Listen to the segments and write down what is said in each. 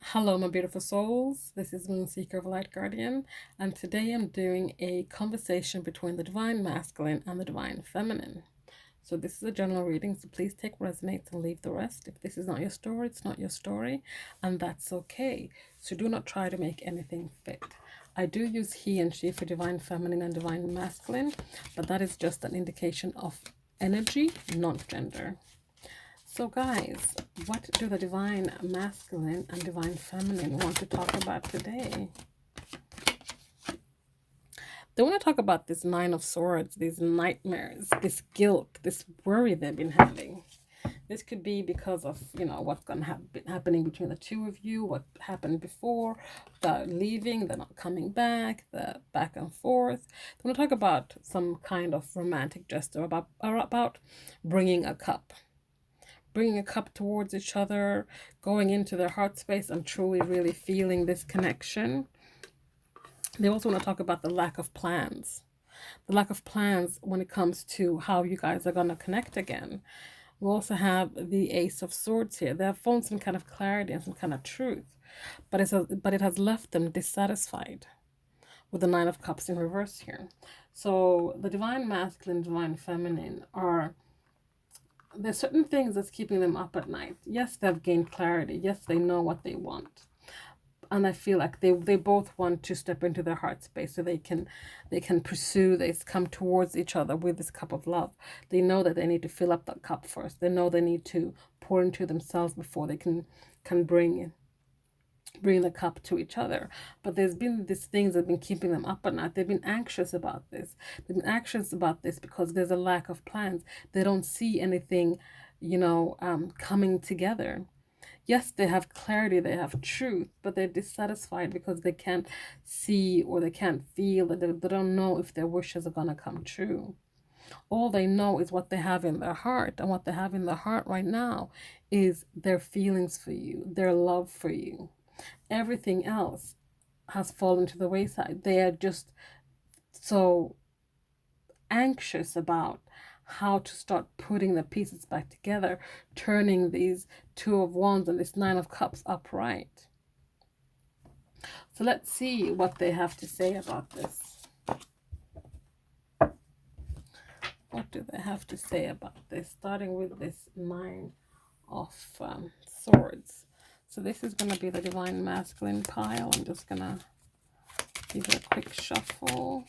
Hello, my beautiful souls. This is Moon Seeker of Light Guardian, and today I'm doing a conversation between the Divine Masculine and the Divine Feminine. So, this is a general reading, so please take what resonates and leave the rest. If this is not your story, it's not your story, and that's okay. So, do not try to make anything fit. I do use he and she for Divine Feminine and Divine Masculine, but that is just an indication of energy, not gender. So guys, what do the Divine Masculine and Divine Feminine want to talk about today? They want to talk about this Nine of Swords, these nightmares, this guilt, this worry they've been having. This could be because of, what's going to happen happening between the two of you, what happened before, the leaving, the not coming back, the back and forth. They want to talk about some kind of romantic gesture, about bringing a cup. Bringing a cup towards each other, going into their heart space and truly, really feeling this connection. They also want to talk about the lack of plans. The lack of plans when it comes to how you guys are going to connect again. We also have the Ace of Swords here. They have found some kind of clarity and some kind of truth, but it has left them dissatisfied with the Nine of Cups in reverse here. So the Divine Masculine, Divine Feminine are, there's certain things that's keeping them up at night. Yes, they've gained clarity. Yes, they know what they want. And I feel like they both want to step into their heart space so they can pursue this, come towards each other with this cup of love. They know that they need to fill up that cup first. They know they need to pour into themselves before they can bring the cup to each other. But there's been these things that have been keeping them up at night. They've been anxious about this. They've been anxious about this because there's a lack of plans. They don't see anything, coming together. Yes, they have clarity, they have truth, but they're dissatisfied because they can't see or they can't feel that they don't know if their wishes are going to come true. All they know is what they have in their heart, and what they have in their heart right now is their feelings for you, their love for you. Everything else has fallen to the wayside. They are just so anxious about how to start putting the pieces back together, turning these Two of Wands and this Nine of Cups upright. So let's see what they have to say about this. What do they have to say about this? Starting with this Nine of Swords. So this is going to be the Divine Masculine pile. I'm just going to give it a quick shuffle.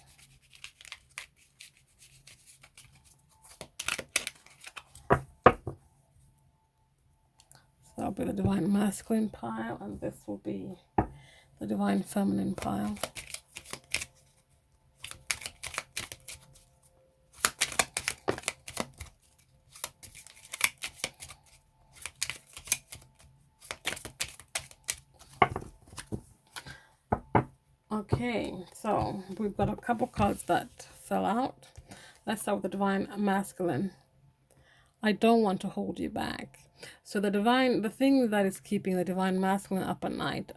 That'll be the Divine Masculine pile, and this will be the Divine Feminine pile. Okay, so we've got a couple cards that fell out. Let's start with the Divine Masculine. I don't want to hold you back. So the thing that is keeping the Divine Masculine up at night,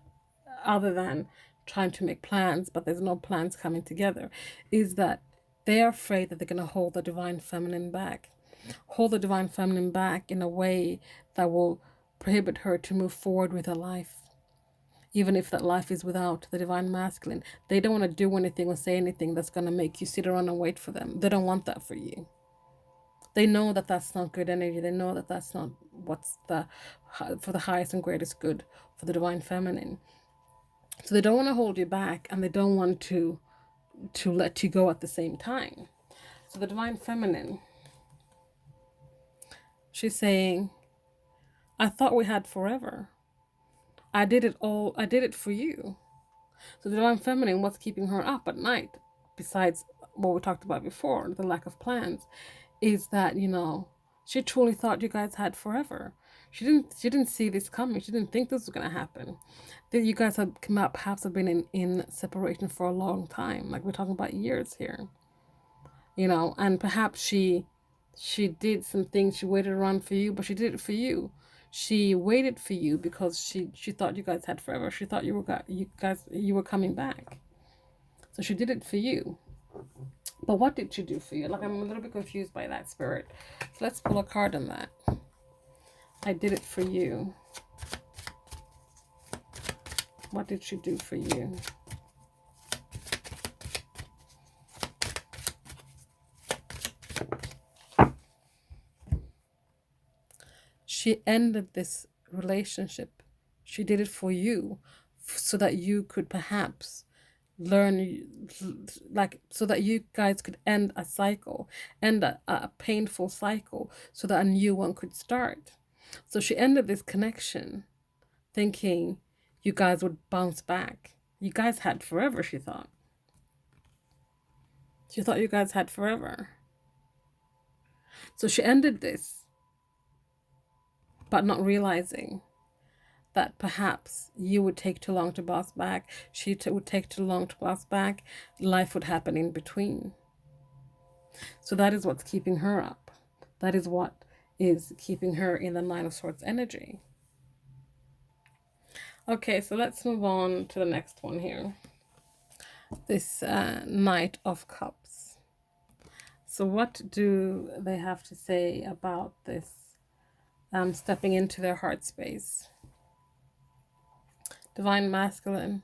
other than trying to make plans, but there's no plans coming together, is that they're afraid that they're going to hold the Divine Feminine back. Hold the Divine Feminine back in a way that will prohibit her to move forward with her life. Even if that life is without the Divine Masculine. They don't want to do anything or say anything that's going to make you sit around and wait for them. They don't want that for you. They know that that's not good energy. They know that that's not what's for the highest and greatest good for the Divine Feminine. So they don't want to hold you back, and they don't want to let you go at the same time. So the Divine Feminine, she's saying, I thought we had forever. I did it for you. So the Divine Feminine, what's keeping her up at night, besides what we talked about before, the lack of plans, is that, she truly thought you guys had forever. She didn't see this coming. She didn't think this was going to happen. That you guys have perhaps have been in separation for a long time. Like, we're talking about years here. And perhaps she did some things. She waited around for you, but she did it for you. She waited for you because she thought you guys had forever. She thought you were coming back. So she did it for you. But what did she do for you? Like, I'm a little bit confused by that, Spirit. So let's pull a card on that. I did it for you. What did she do for you? She ended this relationship. She did it for you, so that you could perhaps learn, like, so that you guys could end a cycle, end a painful cycle, so that a new one could start. So she ended this connection thinking you guys would bounce back. You guys had forever, she thought. She thought you guys had forever. So she ended this, but not realizing that perhaps you would take too long to bounce back. She would take too long to bounce back. Life would happen in between. So that is what's keeping her up. That is what is keeping her in the Nine of Swords energy. Okay, so let's move on to the next one here. This Knight of Cups. So what do they have to say about this stepping into their heart space? Divine Masculine.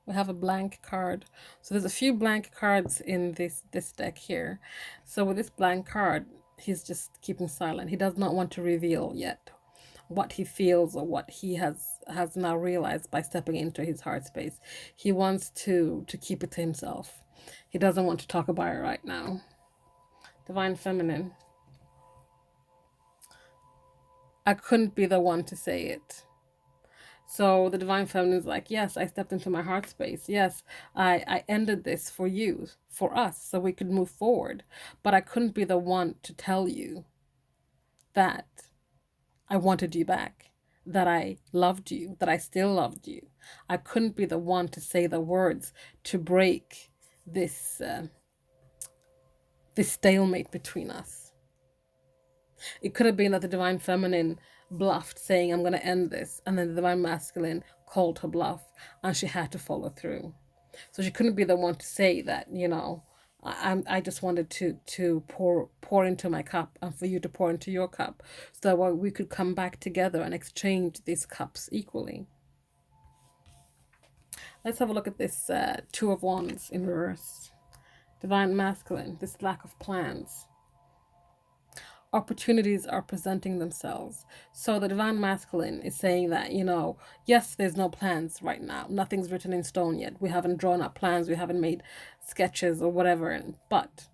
We have a blank card. So there's a few blank cards in this deck here. So with this blank card, he's just keeping silent. He does not want to reveal yet what he feels or what he has now realized by stepping into his heart space. He wants to keep it to himself. He doesn't want to talk about it right now. Divine Feminine. I couldn't be the one to say it. So the Divine Feminine is like, yes, I stepped into my heart space. Yes, I ended this for you, for us, so we could move forward. But I couldn't be the one to tell you that I wanted you back, that I loved you, that I still loved you. I couldn't be the one to say the words to break this this stalemate between us. It could have been that the Divine Feminine bluffed, saying, I'm going to end this. And then the Divine Masculine called her bluff, and she had to follow through. So she couldn't be the one to say that, you know, I just wanted to pour into my cup, and for you to pour into your cup, so that we could come back together and exchange these cups equally. Let's have a look at this Two of Wands in reverse. Divine Masculine, this lack of plans. Opportunities are presenting themselves. So the Divine Masculine is saying that, you know, yes, there's no plans right now. Nothing's written in stone yet. We haven't drawn up plans. We haven't made sketches or whatever. But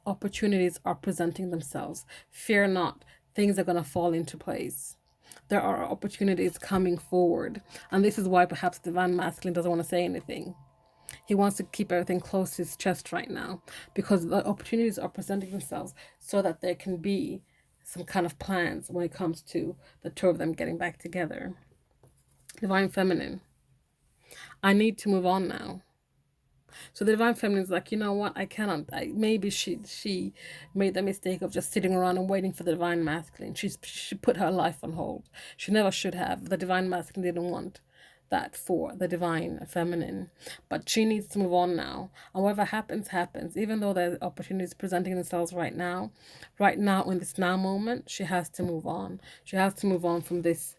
opportunities are presenting themselves. Fear not. Things are going to fall into place. There are opportunities coming forward. And this is why perhaps the Divine Masculine doesn't want to say anything. He wants to keep everything close to his chest right now, because the opportunities are presenting themselves so that there can be some kind of plans when it comes to the two of them getting back together. Divine Feminine. I need to move on now. So the Divine Feminine is like, you know what, I cannot. Maybe she made the mistake of just sitting around and waiting for the Divine Masculine. She put her life on hold. She never should have. The Divine Masculine didn't want that for the Divine Feminine, but she needs to move on now, and whatever happens, even though there's opportunities presenting themselves right now in this now moment. She has to move on. She has to move on from this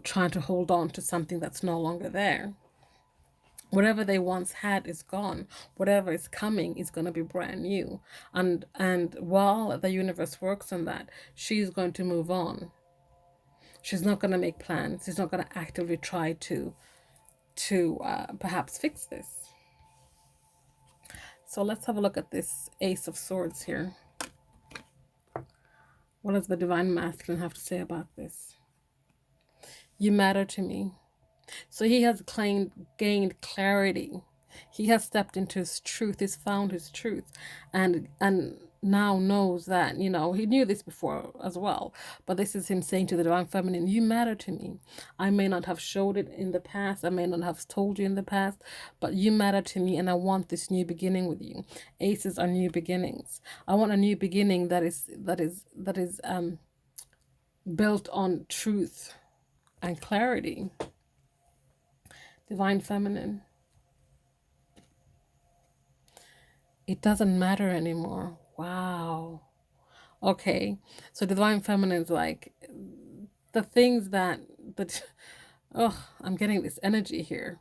trying to hold on to something that's no longer there. Whatever they once had is gone. Whatever is coming is going to be brand new, and while the universe works on that, she's going to move on. She's not going to make plans. She's not going to actively try to perhaps fix this. So let's have a look at this Ace of Swords here. What does the Divine Masculine have to say about this? You matter to me. So he has gained clarity. He has stepped into his truth. He's found his truth, and now knows that, you know, he knew this before as well, but this is him saying to the Divine Feminine, you matter to me. I may not have showed it in the past, I may not have told you in the past, but you matter to me, and I want this new beginning with you. Aces are new beginnings. I want a new beginning that is built on truth and clarity. Divine Feminine. It doesn't matter anymore. Wow. Okay. So Divine Feminine is like, the things that oh, I'm getting this energy here.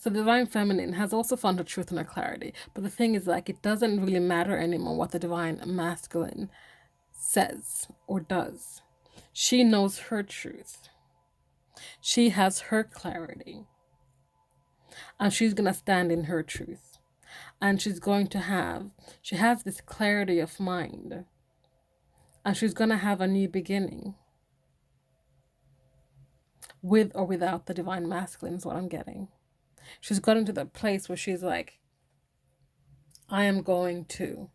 So the divine feminine has also found her truth and her clarity. But the thing is, like, it doesn't really matter anymore what the divine masculine says or does. She knows her truth. She has her clarity. And she's going to stand in her truth. And she has this clarity of mind. And she's going to have a new beginning. With or without the divine masculine is what I'm getting. She's gotten to that place where she's like, I am going to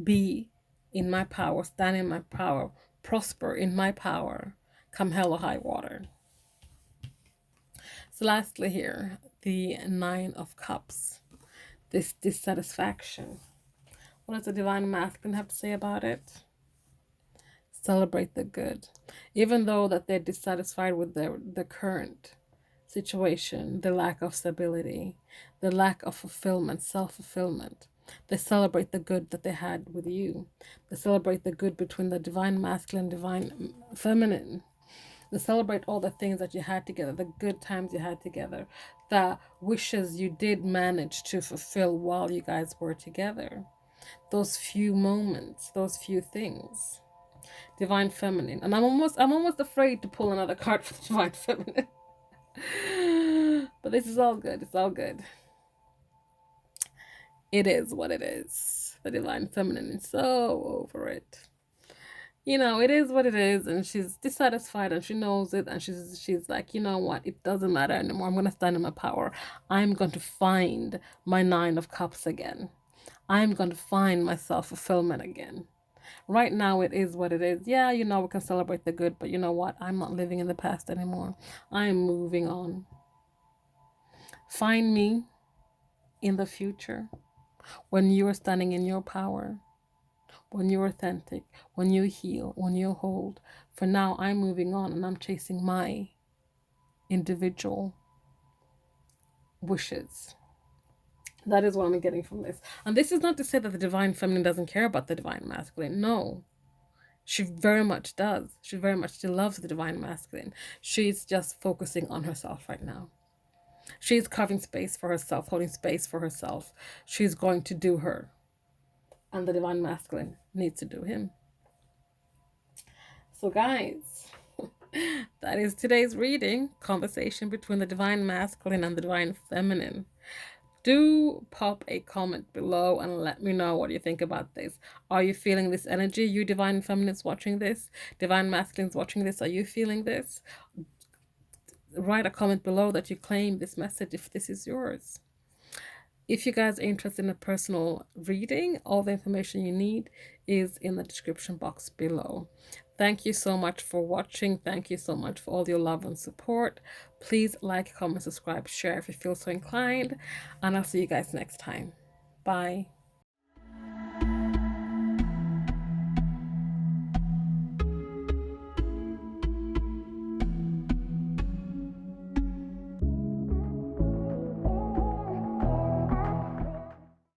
be in my power, stand in my power, prosper in my power, come hell or high water. So lastly here, the Nine of Cups, this dissatisfaction. What does the divine masculine have to say about it? Celebrate the good. Even though that they're dissatisfied with the current situation, the lack of stability, the lack of fulfillment, self-fulfillment, they celebrate the good that they had with you. They celebrate the good between the divine masculine, divine feminine. They celebrate all the things that you had together, the good times you had together, the wishes you did manage to fulfill while you guys were together. Those few moments, those few things. Divine feminine. And I'm almost afraid to pull another card for the divine feminine. But this is all good. It's all good. It is what it is. The divine feminine is so over it. You know, it is what it is, and she's dissatisfied and she knows it, and she's like, you know what, it doesn't matter anymore. I'm gonna stand in my power. I'm going to find my Nine of Cups again. I'm going to find my self-fulfillment again. Right now it is what it is. Yeah, you know, we can celebrate the good, but you know what? I'm not living in the past anymore. I'm moving on. Find me in the future when you are standing in your power, when you're authentic, when you heal, when you hold. For now, I'm moving on and I'm chasing my individual wishes. That is what I'm getting from this. And this is not to say that the divine feminine doesn't care about the divine masculine. No. She very much does. She very much still loves the divine masculine. She's just focusing on herself right now. She's carving space for herself, holding space for herself. She's going to do her. And the divine masculine needs to do him. So guys, that is today's reading. Conversation between the divine masculine and the divine feminine. Do pop a comment below and let me know what you think about this. Are you feeling this energy? You divine feminines watching this, divine masculines watching this, are you feeling this? Write a comment below that you claim this message if this is yours. If you guys are interested in a personal reading, all the information you need is in the description box below. Thank you so much for watching. Thank you so much for all your love and support. Please like, comment, subscribe, share if you feel so inclined. And I'll see you guys next time. Bye.